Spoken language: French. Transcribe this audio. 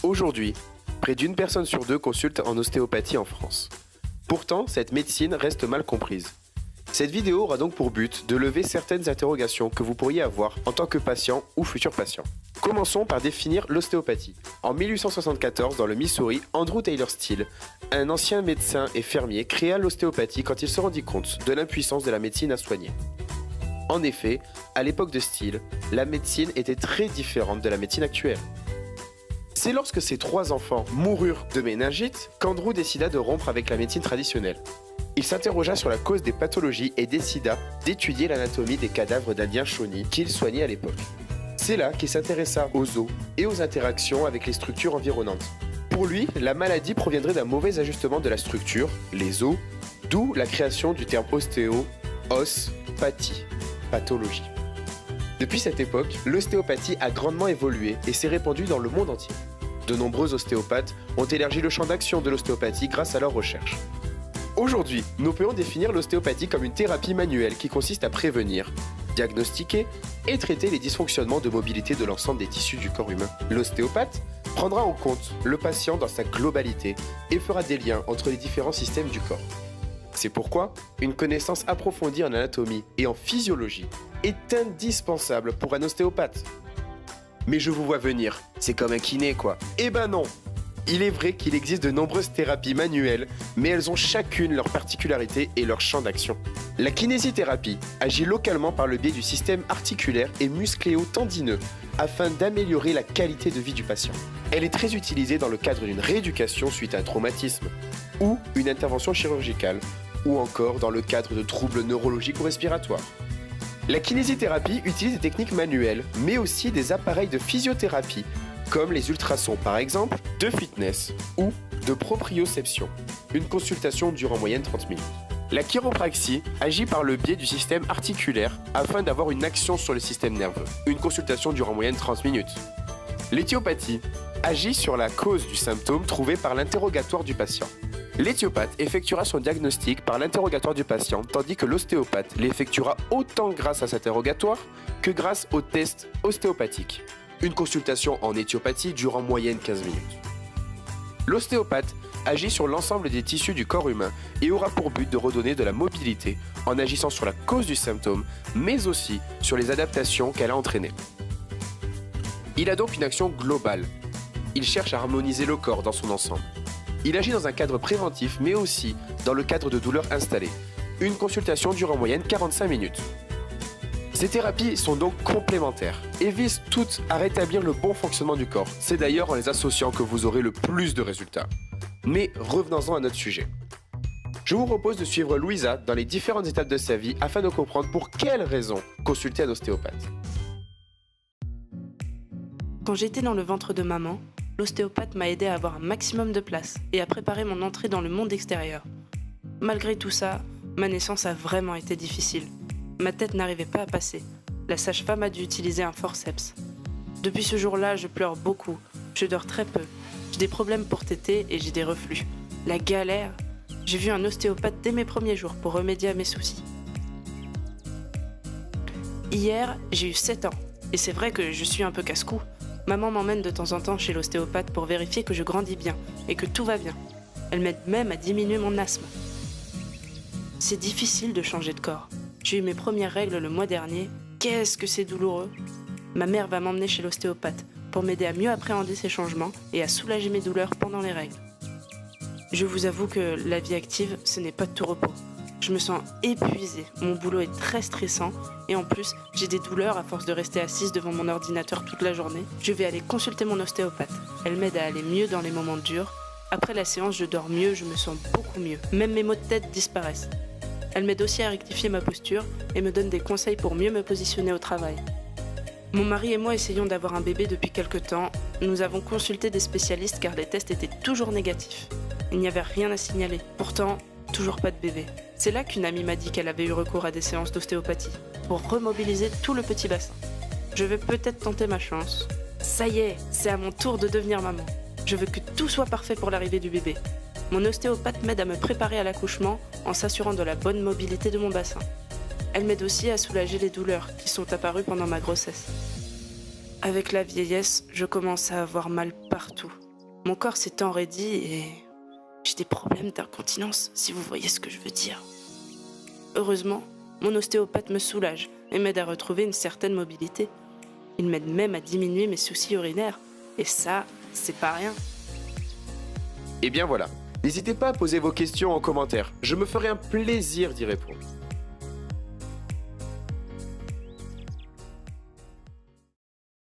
Aujourd'hui, près d'une personne sur deux consulte en ostéopathie en France. Pourtant, cette médecine reste mal comprise. Cette vidéo aura donc pour but de lever certaines interrogations que vous pourriez avoir en tant que patient ou futur patient. Commençons par définir l'ostéopathie. En 1874, dans le Missouri, Andrew Taylor Still, un ancien médecin et fermier, créa l'ostéopathie quand il se rendit compte de l'impuissance de la médecine à soigner. En effet, à l'époque de Still, la médecine était très différente de la médecine actuelle. C'est lorsque ses 3 enfants moururent de méningite qu'Andrew décida de rompre avec la médecine traditionnelle. Il s'interrogea sur la cause des pathologies et décida d'étudier l'anatomie des cadavres d'indiens Shawnee qu'il soignait à l'époque. C'est là qu'il s'intéressa aux os et aux interactions avec les structures environnantes. Pour lui, la maladie proviendrait d'un mauvais ajustement de la structure, les os, d'où la création du terme ostéo, os, pathie, pathologie. Depuis cette époque, l'ostéopathie a grandement évolué et s'est répandue dans le monde entier. De nombreux ostéopathes ont élargi le champ d'action de l'ostéopathie grâce à leurs recherches. Aujourd'hui, nous pouvons définir l'ostéopathie comme une thérapie manuelle qui consiste à prévenir, diagnostiquer et traiter les dysfonctionnements de mobilité de l'ensemble des tissus du corps humain. L'ostéopathe prendra en compte le patient dans sa globalité et fera des liens entre les différents systèmes du corps. C'est pourquoi une connaissance approfondie en anatomie et en physiologie est indispensable pour un ostéopathe. Mais je vous vois venir, c'est comme un kiné quoi. Eh ben non! Il est vrai qu'il existe de nombreuses thérapies manuelles, mais elles ont chacune leurs particularités et leur champ d'action. La kinésithérapie agit localement par le biais du système articulaire et muscléo-tendineux afin d'améliorer la qualité de vie du patient. Elle est très utilisée dans le cadre d'une rééducation suite à un traumatisme, ou une intervention chirurgicale, ou encore dans le cadre de troubles neurologiques ou respiratoires. La kinésithérapie utilise des techniques manuelles, mais aussi des appareils de physiothérapie, comme les ultrasons par exemple, de fitness ou de proprioception. Une consultation dure en moyenne 30 minutes. La chiropraxie agit par le biais du système articulaire afin d'avoir une action sur le système nerveux. Une consultation dure en moyenne 30 minutes. L'éthiopathie agit sur la cause du symptôme trouvé par l'interrogatoire du patient. L'éthiopathe effectuera son diagnostic par l'interrogatoire du patient, tandis que l'ostéopathe l'effectuera autant grâce à cet interrogatoire que grâce au test ostéopathique. Une consultation en éthiopathie dure en moyenne 15 minutes. L'ostéopathe agit sur l'ensemble des tissus du corps humain et aura pour but de redonner de la mobilité en agissant sur la cause du symptôme, mais aussi sur les adaptations qu'elle a entraînées. Il a donc une action globale. Il cherche à harmoniser le corps dans son ensemble. Il agit dans un cadre préventif, mais aussi dans le cadre de douleurs installées. Une consultation dure en moyenne 45 minutes. Ces thérapies sont donc complémentaires et visent toutes à rétablir le bon fonctionnement du corps. C'est d'ailleurs en les associant que vous aurez le plus de résultats. Mais revenons-en à notre sujet. Je vous propose de suivre Louisa dans les différentes étapes de sa vie afin de comprendre pour quelles raisons consulter un ostéopathe. Quand j'étais dans le ventre de maman, l'ostéopathe m'a aidé à avoir un maximum de place et à préparer mon entrée dans le monde extérieur. Malgré tout ça, ma naissance a vraiment été difficile. Ma tête n'arrivait pas à passer. La sage-femme a dû utiliser un forceps. Depuis ce jour-là, je pleure beaucoup. Je dors très peu. J'ai des problèmes pour téter et j'ai des reflux. La galère! J'ai vu un ostéopathe dès mes premiers jours pour remédier à mes soucis. Hier, j'ai eu 7 ans. Et c'est vrai que je suis un peu casse-cou. Maman m'emmène de temps en temps chez l'ostéopathe pour vérifier que je grandis bien et que tout va bien. Elle m'aide même à diminuer mon asthme. C'est difficile de changer de corps. J'ai eu mes premières règles le mois dernier. Qu'est-ce que c'est douloureux! Ma mère va m'emmener chez l'ostéopathe pour m'aider à mieux appréhender ces changements et à soulager mes douleurs pendant les règles. Je vous avoue que la vie active, ce n'est pas de tout repos. Je me sens épuisée, mon boulot est très stressant et en plus, j'ai des douleurs à force de rester assise devant mon ordinateur toute la journée. Je vais aller consulter mon ostéopathe. Elle m'aide à aller mieux dans les moments durs. Après la séance, je dors mieux, je me sens beaucoup mieux. Même mes maux de tête disparaissent. Elle m'aide aussi à rectifier ma posture et me donne des conseils pour mieux me positionner au travail. Mon mari et moi essayons d'avoir un bébé depuis quelque temps. Nous avons consulté des spécialistes car les tests étaient toujours négatifs. Il n'y avait rien à signaler. Pourtant, toujours pas de bébé. C'est là qu'une amie m'a dit qu'elle avait eu recours à des séances d'ostéopathie pour remobiliser tout le petit bassin. Je vais peut-être tenter ma chance. Ça y est, c'est à mon tour de devenir maman. Je veux que tout soit parfait pour l'arrivée du bébé. Mon ostéopathe m'aide à me préparer à l'accouchement en s'assurant de la bonne mobilité de mon bassin. Elle m'aide aussi à soulager les douleurs qui sont apparues pendant ma grossesse. Avec la vieillesse, je commence à avoir mal partout. Mon corps s'est enraidi et j'ai des problèmes d'incontinence, si vous voyez ce que je veux dire. Heureusement, mon ostéopathe me soulage et m'aide à retrouver une certaine mobilité. Il m'aide même à diminuer mes soucis urinaires. Et ça, c'est pas rien. Et bien voilà, n'hésitez pas à poser vos questions en commentaire, je me ferai un plaisir d'y répondre.